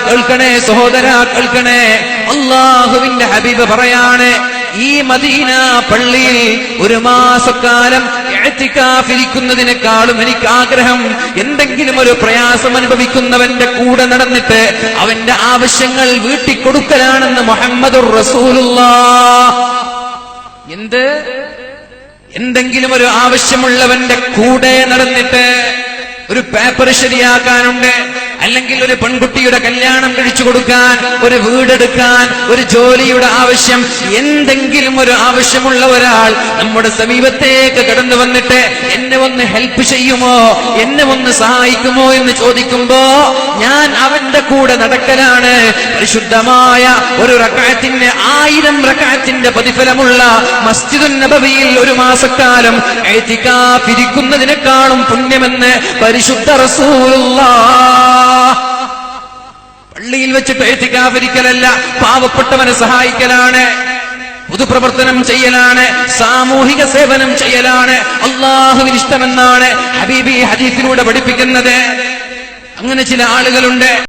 കേൾക്കണേ, സഹോദരാ കേൾക്കണേ. അല്ലാഹുവിന്റെ ഹബീബ് പറയാണ്, ഈ മദീന പള്ളിയിൽ ഒരു മാസക്കാലം ഇഅ്തികാഫിരിക്കുന്നതിനേക്കാളും എനിക്ക് ആഗ്രഹം എന്തെങ്കിലും ഒരു പ്രയാസം അനുഭവിക്കുന്നവന്റെ കൂടെ നടന്നിട്ട് അവന്റെ ആവശ്യങ്ങൾ വീട്ടി കൊടുക്കലാണെന്ന് മുഹമ്മദുർ റസൂലുള്ളാഹ്. എന്തെങ്കിലും ഒരു ആവശ്യമുള്ളവന്റെ കൂടെ നടന്നിട്ട്, ഒരു പേപ്പർ ശരിയാക്കാനുണ്ട്, അല്ലെങ്കിൽ ഒരു പെൺകുട്ടിയുടെ കല്യാണം കഴിച്ചു കൊടുക്കാൻ, ഒരു വീടെടുക്കാൻ, ഒരു ജോലിയുടെ ആവശ്യം, എന്തെങ്കിലും ഒരു ആവശ്യമുള്ള ഒരാൾ നമ്മുടെ സമീപത്തേക്ക് കടന്നു വന്നിട്ട് എന്നെ ഒന്ന് ഹെൽപ്പ് ചെയ്യുമോ, എന്നെ ഒന്ന് സഹായിക്കുമോ എന്ന് ചോദിക്കുമ്പോ ഞാൻ അവന്റെ കൂടെ നടക്കലാണ് പരിശുദ്ധമായ ഒരു റക്അത്തിന് 1000 റക്അത്തിന്റെ പ്രതിഫലമുള്ള മസ്ജിദുൻ നബവിയിൽ ഒരു മാസക്കാലം ഇഅ്തികാഫ് ഇരിക്കുന്നതിനേക്കാളും പുണ്യമെന്ന് പരിശുദ്ധ റസൂലുള്ളാഹ്. പള്ളിയിൽ വെച്ചിട്ട് ഇഅ്തികാഫ് ഇരിക്കലല്ല, പാവപ്പെട്ടവനെ സഹായിക്കലാണ്, പൊതുപ്രവർത്തനം ചെയ്യലാണ്, സാമൂഹിക സേവനം ചെയ്യലാണ് അല്ലാഹുവിന് ഇഷ്ടമെന്നാണ് ഹബീബി ഹദീസിലൂടെ പഠിപ്പിക്കുന്നത്. അങ്ങനെ ചില ആളുകളുണ്ട്.